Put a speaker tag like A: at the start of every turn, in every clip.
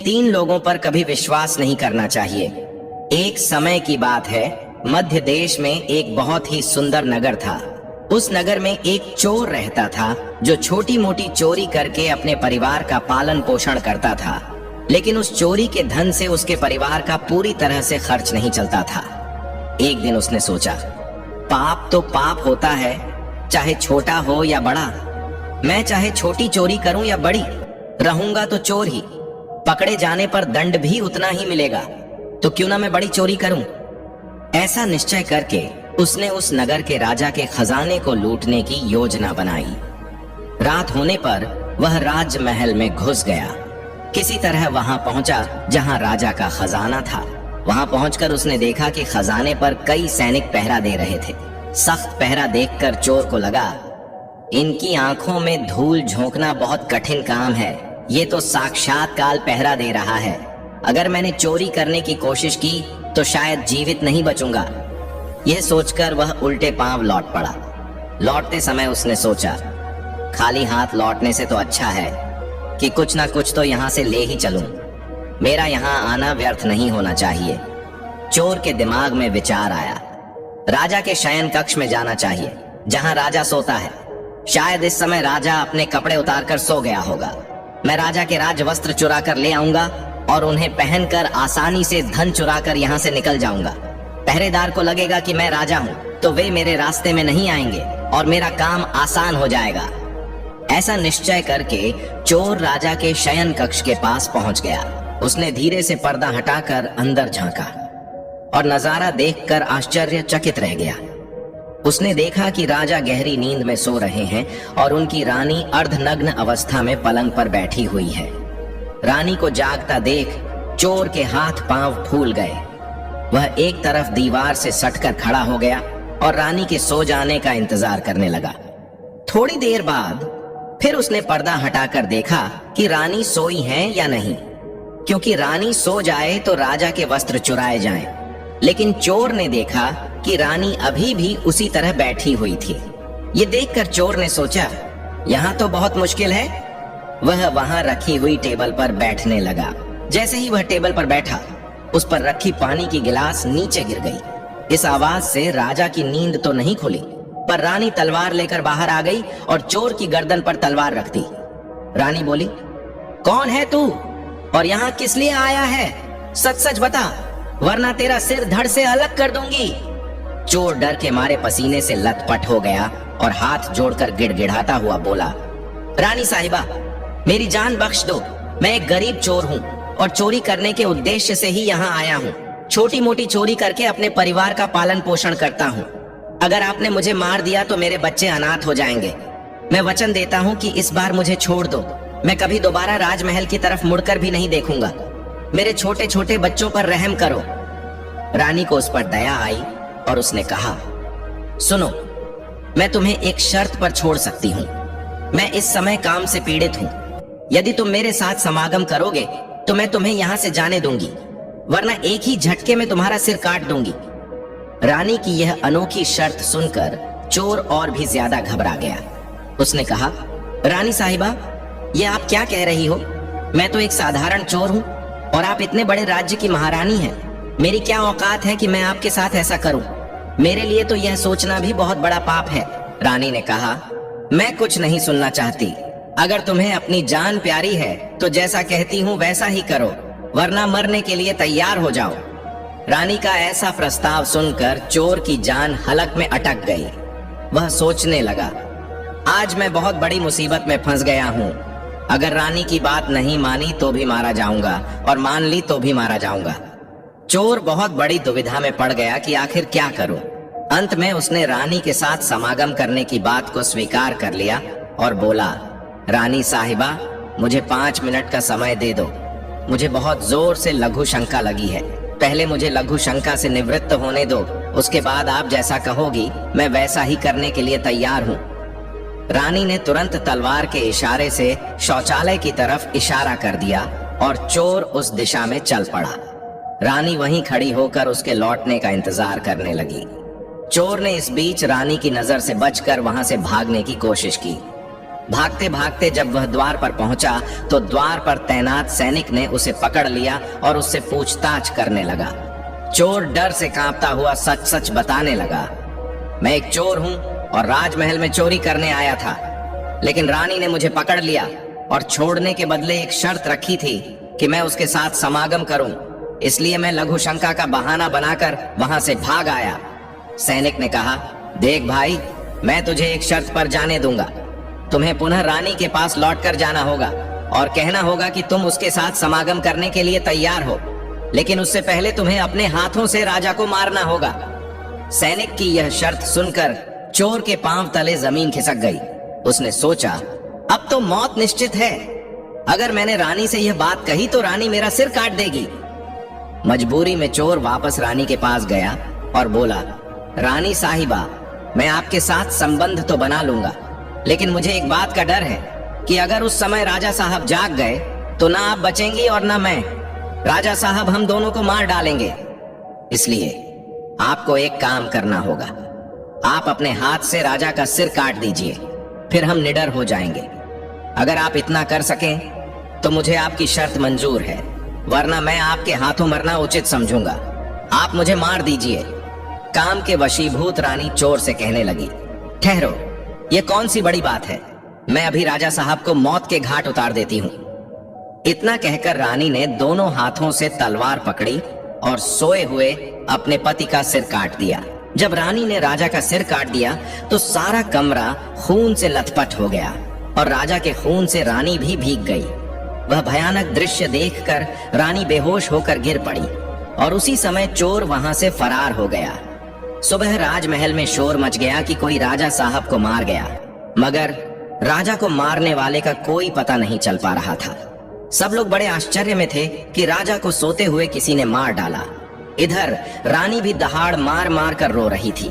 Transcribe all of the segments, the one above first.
A: तीन लोगों पर कभी विश्वास नहीं करना चाहिए। एक समय की बात है, मध्य देश में एक बहुत ही सुंदर नगर था। उस नगर में एक चोर रहता था जो छोटी मोटी चोरी करके अपने परिवार का पालन पोषण करता था, लेकिन उस चोरी के धन से उसके परिवार का पूरी तरह से खर्च नहीं चलता था। एक दिन उसने सोचा, पाप तो पाप होता है, चाहे छोटा हो या बड़ा। मैं चाहे छोटी चोरी करूं या बड़ी, रहूंगा तो चोर ही। पकड़े जाने पर दंड भी उतना ही मिलेगा, तो क्यों ना मैं बड़ी चोरी करूं। ऐसा निश्चय करके उसने उस नगर के राजा के खजाने को लूटने की योजना बनाई। रात होने पर वह राजमहल में घुस गया। किसी तरह वहां पहुंचा जहां राजा का खजाना था। वहां पहुंचकर उसने देखा कि खजाने पर कई सैनिक पहरा दे रहे थे। सख्त पहरा देखकर चोर को लगा, इनकी आंखों में धूल झोंकना बहुत कठिन काम है। ये तो साक्षात काल पहरा दे रहा है। अगर मैंने चोरी करने की कोशिश की तो शायद जीवित नहीं बचूंगा। यह सोचकर वह उल्टे पांव लौट पड़ा। लौटते समय उसने सोचा, खाली हाथ लौटने से तो अच्छा है कि कुछ ना कुछ तो यहाँ से ले ही चलूं। मेरा यहाँ आना व्यर्थ नहीं होना चाहिए। चोर के दिमाग में विचार आया, राजा के शयन कक्ष में जाना चाहिए जहां राजा सोता है। शायद इस समय राजा अपने कपड़े उतारकर सो गया होगा। मैं राजा के राज वस्त्र चुरा कर ले आऊंगा और उन्हें पहनकर आसानी से धन चुराकर यहाँ से निकल जाऊंगा। पहरेदार को लगेगा कि मैं राजा हूँ, तो वे मेरे रास्ते में नहीं आएंगे और मेरा काम आसान हो जाएगा। ऐसा निश्चय करके चोर राजा के शयन कक्ष के पास पहुंच गया। उसने धीरे से पर्दा हटाकर अंदर झांका और नजारा देखकर आश्चर्यचकित रह गया। उसने देखा कि राजा गहरी नींद में सो रहे हैं और उनकी रानी अर्धनग्न अवस्था में पलंग पर बैठी हुई है। रानी को जागता देख चोर के हाथ पांव फूल गए। वह एक तरफ दीवार से सटकर खड़ा हो गया और रानी के सो जाने का इंतजार करने लगा। थोड़ी देर बाद फिर उसने पर्दा हटाकर देखा कि रानी सोई है या नहीं, क्योंकि रानी सो जाए तो राजा के वस्त्र चुराए जाएं। लेकिन चोर ने देखा कि रानी अभी भी उसी तरह बैठी हुई थी। ये देखकर चोर ने सोचा, यहाँ तो बहुत मुश्किल है। वह वहां रखी हुई टेबल पर बैठने लगा। जैसे ही वह टेबल पर बैठा, उस पर रखी पानी की गिलास नीचे गिर गई। इस आवाज से राजा की नींद तो नहीं खुली, पर रानी तलवार लेकर बाहर आ गई और चोर की गर्दन पर तलवार रख दी। रानी बोली, कौन है तू और यहाँ किस लिए आया है? सच सच बता, वरना तेरा सिर धड़ से अलग कर दूंगी। चोर डर के मारे पसीने से लथपथ हो गया और हाथ जोड़कर गिड़गिड़ाता हुआ बोला, रानी साहिबा, मेरी जान बख्श दो। मैं एक गरीब चोर हूँ और चोरी करने के उद्देश्य से ही यहाँ आया हूँ। छोटी मोटी चोरी करके अपने परिवार का पालन पोषण करता हूँ। अगर आपने मुझे मार दिया तो मेरे बच्चे अनाथ हो जाएंगे। मैं वचन देता हूँ कि इस बार मुझे छोड़ दो। मैं कभी दोबारा राजमहल की तरफ मुड़कर भी नहीं देखूंगा। मेरे छोटे छोटे बच्चों पर रहम करो। रानी को उस पर दया आई और उसने कहा, सुनो, मैं तुम्हें एक शर्त पर छोड़ सकती हूँ। मैं इस समय काम से पीड़ित हूँ। यदि तुम मेरे साथ समागम करोगे तो मैं तुम्हें यहाँ से जाने दूंगी, वरना एक ही झटके में तुम्हारा सिर काट दूंगी। रानी की यह अनोखी शर्त सुनकर चोर और भी ज्यादा घबरा गया। उसने कहा, रानी साहिबा, यह आप क्या कह रही हो? मैं तो एक साधारण चोर हूँ और आप इतने बड़े राज्य की महारानी हैं। मेरी क्या औकात है कि मैं आपके साथ ऐसा करूं? मेरे लिए तो यह सोचना भी बहुत बड़ा पाप है। रानी ने कहा, मैं कुछ नहीं सुनना चाहती। अगर तुम्हें अपनी जान प्यारी है तो जैसा कहती हूँ वैसा ही करो, वरना मरने के लिए तैयार हो जाओ। रानी का ऐसा प्रस्ताव सुनकर चोर की जान हलक में अटक गई। वह सोचने लगा, आज मैं बहुत बड़ी मुसीबत में फंस गया हूँ। अगर रानी की बात नहीं मानी तो भी मारा जाऊंगा और मान ली तो भी मारा जाऊंगा। चोर बहुत बड़ी दुविधा में पड़ गया कि आखिर क्या करूं। अंत में उसने रानी के साथ समागम करने की बात को स्वीकार कर लिया और बोला, रानी साहिबा, मुझे 5 मिनट का समय दे दो। मुझे बहुत जोर से लघु शंका लगी है। पहले मुझे लघु शंका से निवृत्त होने दो, उसके बाद आप जैसा कहोगी मैं वैसा ही करने के लिए तैयार हूँ। रानी ने तुरंत तलवार के इशारे से शौचालय की तरफ इशारा कर दिया और चोर उस दिशा में चल पड़ा। रानी वहीं खड़ी होकर उसके लौटने का इंतजार करने लगी। चोर ने इस बीच रानी की नजर से बचकर वहां से भागने की कोशिश की। भागते भागते जब वह द्वार पर पहुंचा तो द्वार पर तैनात सैनिक ने उसे पकड़ लिया और उससे पूछताछ करने लगा। चोर डर से कांपता हुआ सच सच बताने लगा, मैं एक चोर हूं और राजमहल में चोरी करने आया था, लेकिन रानी ने मुझे पकड़ लिया और छोड़ने के बदले एक शर्त रखी थी कि मैं उसके साथ समागम करूं, इसलिए मैं लघु शंका का बहाना बनाकर वहां से भाग आया। सैनिक ने कहा, देख भाई, मैं तुझे एक शर्त पर जाने दूंगा। तुम्हें पुनः रानी के पास लौटकर जाना होगा और कहना होगा कि तुम उसके साथ समागम करने के लिए तैयार हो, लेकिन उससे पहले तुम्हें अपने हाथों से राजा को मारना होगा। सैनिक की यह शर्त सुनकर चोर के पांव तले जमीन खिसक गई। उसने सोचा, अब तो मौत निश्चित है। अगर मैंने रानी से यह बात कही तो रानी मेरा सिर काट देगी। मजबूरी में चोर वापस रानी के पास गया और बोला, रानी साहिबा, मैं आपके साथ संबंध तो बना लूंगा, लेकिन मुझे एक बात का डर है कि अगर उस समय राजा साहब जाग गए तो ना आप बचेंगी और ना मैं। राजा साहब हम दोनों को मार डालेंगे। इसलिए आपको एक काम करना होगा, आप अपने हाथ से राजा का सिर काट दीजिए, फिर हम निडर हो जाएंगे। अगर आप इतना कर सकें तो मुझे आपकी शर्त मंजूर है, वरना मैं आपके हाथों मरना उचित समझूंगा। आप मुझे मार दीजिए। काम के वशीभूत रानी चोर से कहने लगी, ठहरो, ये कौन सी बड़ी बात है, मैं अभी राजा साहब को मौत के घाट उतार देती हूँ। इतना कहकर रानी ने दोनों हाथों से तलवार पकड़ी और सोए हुए अपने पति का सिर काट दिया। जब रानी ने राजा का सिर काट दिया तो सारा कमरा खून से लथपथ हो गया और राजा के खून से रानी भी भीग गई। वह भयानक दृश्य देखकर रानी बेहोश होकर गिर पड़ी और उसी समय चोर वहां से फरार हो गया। सुबह राजमहल में शोर मच गया कि कोई राजा साहब को मार गया, मगर राजा को मारने वाले का कोई पता नहीं चल पा रहा था। सब लोग बड़े आश्चर्य में थे कि राजा को सोते हुए किसी ने मार डाला। इधर रानी भी दहाड़ मार मार कर रो रही थी।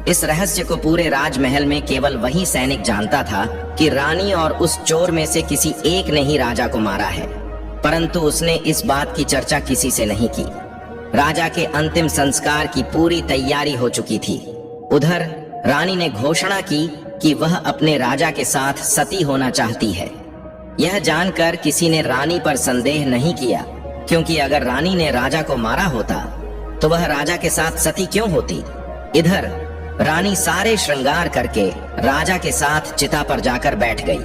A: इस रहस्य को पूरे राजमहल में केवल वही सैनिक जानता था कि रानी और उस चोर में से किसी एक ने ही राजा को मारा है, परंतु उसने इस बात की चर्चा किसी से नहीं की। राजा के अंतिम संस्कार की पूरी तैयारी हो चुकी थी। उधर रानी ने घोषणा की कि वह अपने राजा के साथ सती होना चाहती है। यह जानकर किसी ने रानी पर संदेह नहीं किया, क्योंकि अगर रानी ने राजा को मारा होता तो वह राजा के साथ सती क्यों होती। इधर रानी सारे श्रृंगार करके राजा के साथ चिता पर जाकर बैठ गई।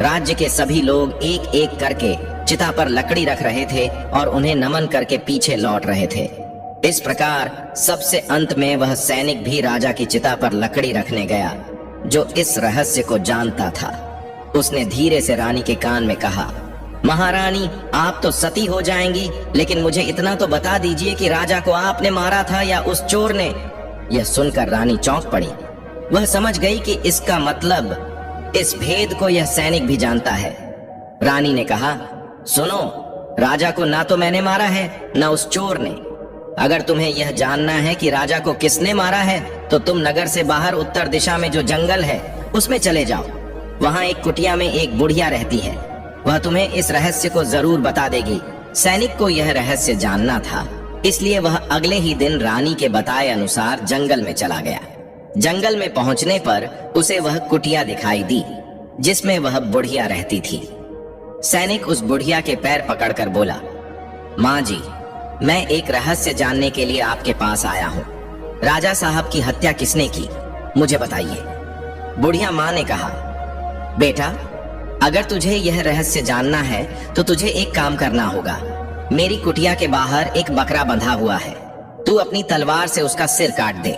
A: राज्य के सभी लोग एक एक करके चिता पर लकड़ी रख रहे थे और उन्हें नमन करके पीछे लौट रहे थे। इस प्रकार सबसे अंत में वह सैनिक भी राजा की चिता पर लकड़ी रखने गया जो इस रहस्य को जानता था। उसने धीरे से रानी के कान में कहा, महारानी, आप तो सती हो जाएंगी, लेकिन मुझे इतना तो बता दीजिए कि राजा को आपने मारा था या उस चोर ने। यह सुनकर रानी चौंक पड़ी। वह समझ गई कि इसका मतलब इस भेद को यह सैनिक भी जानता है। रानी ने कहा, सुनो, राजा को ना तो मैंने मारा है ना उस चोर ने। अगर तुम्हें यह जानना है कि राजा को किसने मारा है तो तुम नगर से बाहर उत्तर दिशा में जो जंगल है उसमें चले जाओ। वहां एक कुटिया में एक बुढ़िया रहती है, वह तुम्हें इस रहस्य को जरूर बता देगी। सैनिक को यह रहस्य जानना था, इसलिए वह अगले ही दिन रानी के बताए अनुसार जंगल में चला गया। जंगल में पहुंचने पर उसे वह कुटिया दिखाई दी जिसमें वह बुढ़िया रहती थी। सैनिक उस बुढ़िया के पैर पकड़कर बोला, माँ जी, मैं एक रहस्य जानने के लिए आपके पास आया हूँ। राजा साहब की हत्या किसने की, मुझे बताइए। बुढ़िया माँ ने कहा, बेटा, अगर तुझे यह रहस्य जानना है तो तुझे एक काम करना होगा। मेरी कुटिया के बाहर एक बकरा बंधा हुआ है, तू अपनी तलवार से उसका सिर काट दे।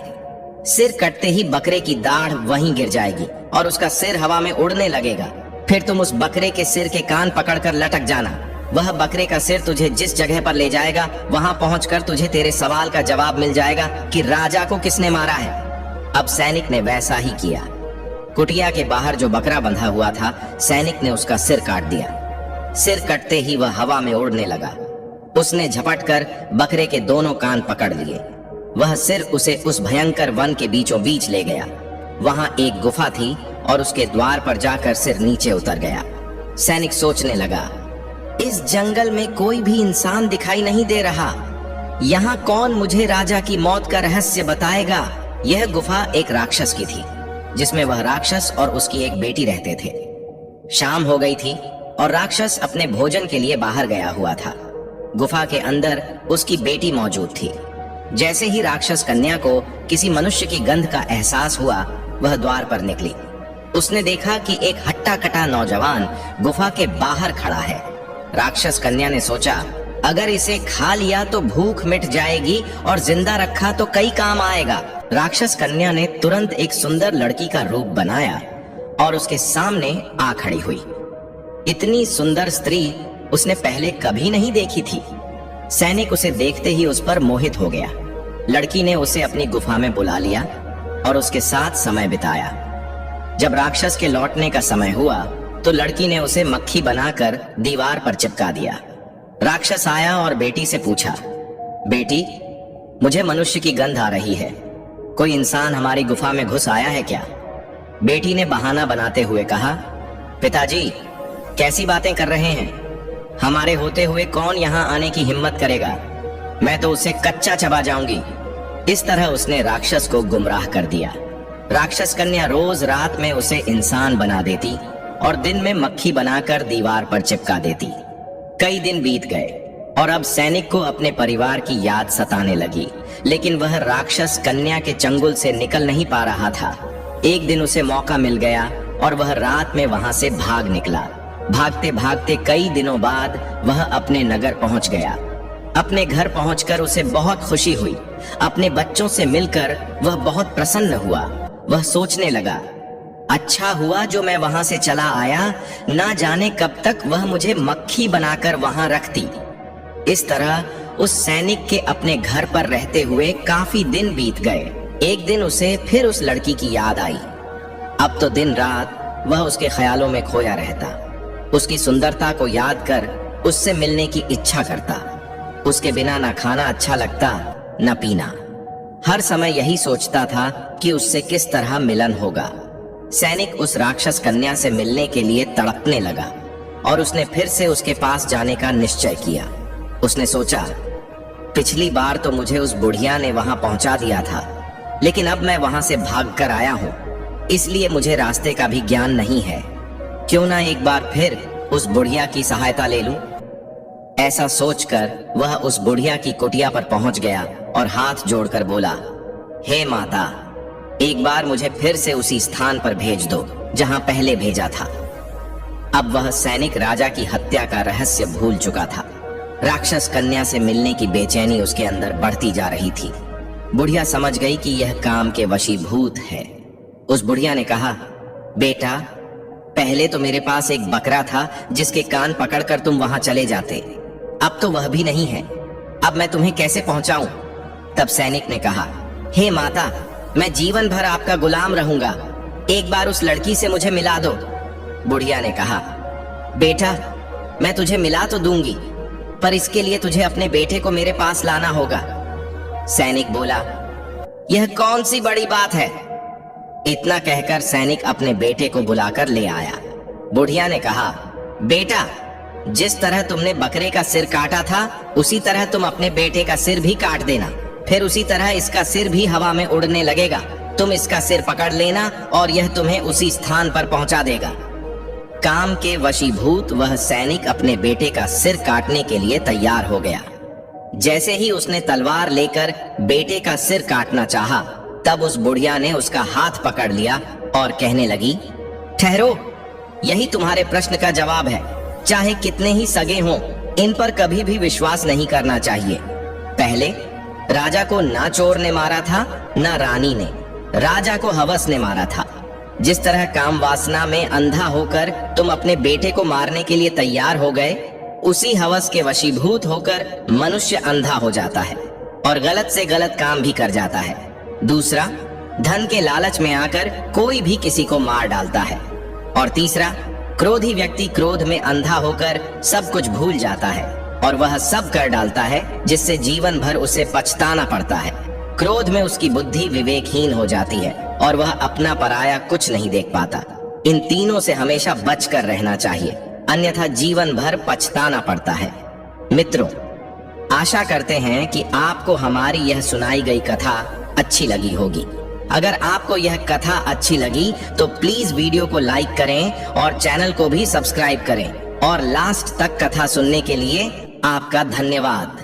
A: सिर कटते ही बकरे की दाढ़ वहीं गिर जाएगी और उसका सिर हवा में उड़ने लगेगा। फिर तुम उस बकरे के सिर के कान पकड़कर लटक जाना। वह बकरे का सिर तुझे जिस जगह पर ले जाएगा वहां पहुंचकर तुझे तेरे सवाल का जवाब मिल जाएगा कि राजा को किसने मारा है। अब सैनिक ने वैसा ही किया। कुटिया के बाहर जो बकरा बंधा हुआ था, सैनिक ने उसका सिर काट दिया। सिर कटते ही वह हवा में उड़ने लगा। उसने झपटकर बकरे के दोनों कान पकड़ लिए। वह सिर उसे उस भयंकर वन के बीचों बीच ले गया। वहां एक गुफा थी और उसके द्वार पर जाकर सिर नीचे उतर गया। सैनिक सोचने लगा, इस जंगल में कोई भी इंसान दिखाई नहीं दे रहा। यहाँ कौन मुझे राजा की मौत का रहस्य बताएगा। यह गुफा एक राक्षस की थी, जिसमें वह राक्षस और उसकी एक बेटी रहते थे। शाम हो गई थी और राक्षस अपने भोजन के लिए बाहर गया हुआ था। गुफा के अंदर उसकी बेटी मौजूद थी। जैसे ही राक्षस कन्या को किसी मनुष्य की गंध का एहसास हुआ, वह द्वार पर निकली। उसने देखा कि एक हट्टा कटा नौजवान गुफा के बाहर खड़ा है। राक्षस कन्या ने सोचा, अगर इसे खा लिया तो भूख मिट जाएगी और जिंदा रखा तो कई काम आएगा। राक्षस कन्या ने तुरंत एक सुंदर लड़की का रूप बनाया और उसके सामने आ खड़ी हुई। इतनी सुंदर स्त्री उसने पहले कभी नहीं देखी थी। सैनिक उसे देखते ही उस पर मोहित हो गया। लड़की ने उसे अपनी गुफा में बुला लिया और उसके साथ समय बिताया। जब राक्षस के लौटने का समय हुआ तो लड़की ने उसे मक्खी बनाकर दीवार पर चिपका दिया। राक्षस आया और बेटी से पूछा, बेटी, मुझे मनुष्य की गंध आ रही है। कोई इंसान हमारी गुफा में घुस आया है क्या? बेटी ने बहाना बनाते हुए कहा, पिताजी, कैसी बातें कर रहे हैं? हमारे होते हुए कौन यहाँ आने की हिम्मत करेगा? मैं तो उसे कच्चा चबा जाऊंगी। इस तरह उसने राक्षस को गुमराह कर दिया। राक्षस कन्या रोज रात में उसे इंसान बना देती और दिन में मक्खी बनाकर दीवार पर चिपका देती। कई दिन बीत गए और अब सैनिक को अपने परिवार की याद सताने लगी, लेकिन वह राक्षस कन्या के चंगुल से निकल नहीं पा रहा था। एक दिन उसे मौका मिल गया और वह रात में वहां से भाग निकला। भागते भागते कई दिनों बाद वह अपने नगर पहुंच गया। अपने घर पहुंचकर उसे बहुत खुशी हुई। अपने बच्चों से मिलकर वह बहुत प्रसन्न हुआ। वह सोचने लगा, अच्छा हुआ जो मैं वहां से चला आया, ना जाने कब तक वह मुझे मक्खी बनाकर वहां रखती। इस तरह उस सैनिक के अपने घर पर रहते हुए काफी दिन बीत गए। एक दिन उसे फिर उस लड़की की याद आई। अब तो दिन रात वह उसके ख्यालों में खोया रहता। उसकी सुंदरता को याद कर उससे मिलने की इच्छा करता। उसके बिना ना खाना अच्छा लगता, न पीना। हर समय यही सोचता था कि उससे किस तरह मिलन होगा। सैनिक उस राक्षस कन्या से मिलने के लिए तड़पने लगा और उसने फिर से उसके पास जाने का निश्चय किया। उसने सोचा, पिछली बार तो मुझे उस बुढ़िया ने वहां पहुंचा दिया था, लेकिन अब मैं वहां से भागकर आया हूं, इसलिए मुझे रास्ते का भी ज्ञान नहीं है। क्यों ना एक बार फिर उस बुढ़िया की सहायता ले लूं? ऐसा सोचकर वह उस बुढ़िया की कुटिया पर पहुंच गया और हाथ जोड़कर बोला, हे माता, एक बार मुझे फिर से उसी स्थान पर भेज दो जहां पहले भेजा था। अब वह सैनिक राजा की हत्या का रहस्य भूल चुका था। राक्षस कन्या से मिलने की बेचैनी उसके अंदर बढ़ती जा रही थी। बुढ़िया समझ गई कि यह काम के वशीभूत है। उस बुढ़िया ने कहा, बेटा, पहले तो मेरे पास एक बकरा था जिसके कान पकड़कर तुम वहां चले जाते, अब तो वह भी नहीं है। अब मैं तुम्हें कैसे पहुंचाऊं? तब सैनिक ने कहा, हे माता, मैं जीवन भर आपका गुलाम रहूंगा। एक बार उस लड़की से मुझे मिला दो। बुढ़िया ने कहा, बेटा, मैं तुझे मिला तो दूंगी, पर इसके लिए तुझे अपने बेटे को मेरे पास लाना होगा। सैनिक बोला, यह कौन सी बड़ी बात है? इतना कहकर सैनिक अपने बेटे को बुलाकर ले आया। बुढ़िया ने कहा, बेटा, जिस तरह तुमने बकरे का सिर काटा था, उसी तरह तुम अपने बेटे का सिर भी काट देना। फिर उसी तरह इसका सिर भी हवा में उड़ने लगेगा। तुम इसका सिर पकड़ लेना और यह तुम्हें उसी स्थान पर पहुंचा देगा। काम के वशीभूत वह सैनिक अपने बेटे का सिर काटने के लिए तैयार हो गया। जैसे ही उसने तलवार लेकर बेटे का सिर काटना चाहा, तब उस बुढ़िया ने उसका हाथ पकड़ लिया और कहने लगी, ठहरो, यही तुम्हारे प्रश्न का जवाब है। चाहे कितने ही सगे हों, इन पर कभी भी विश्वास नहीं करना चाहिए। पहले राजा को ना चोर ने मारा था, ना रानी ने। राजा को हवस ने मारा था। जिस तरह काम वासना में अंधा होकर तुम अपने बेटे को मारने के लिए तैयार हो गए, उसी हवस के वशीभूत होकर मनुष्य अंधा हो जाता है और गलत से गलत काम भी कर जाता है। दूसरा, धन के लालच में आकर कोई भी किसी को मार डालता है। और तीसरा, क्रोधी व्यक्ति क्रोध में अंधा होकर सब कुछ भूल जाता है और वह सब कर डालता है जिससे जीवन भर उसे पछताना पड़ता है। क्रोध में उसकी बुद्धि विवेकहीन हो जाती है और वह अपना पराया कुछ नहीं देख पाता। इन तीनों से हमेशा बचकर रहना चाहिए, अन्यथा जीवन भर पछताना पड़ता है। मित्रों, आशा करते हैं कि आपको हमारी यह सुनाई गई कथा अच्छी लगी होगी। अगर आपको यह कथा अच्छी लगी तो प्लीज वीडियो को लाइक करें और चैनल को भी सब्सक्राइब करें और लास्ट तक कथा सुनने के लिए आपका धन्यवाद।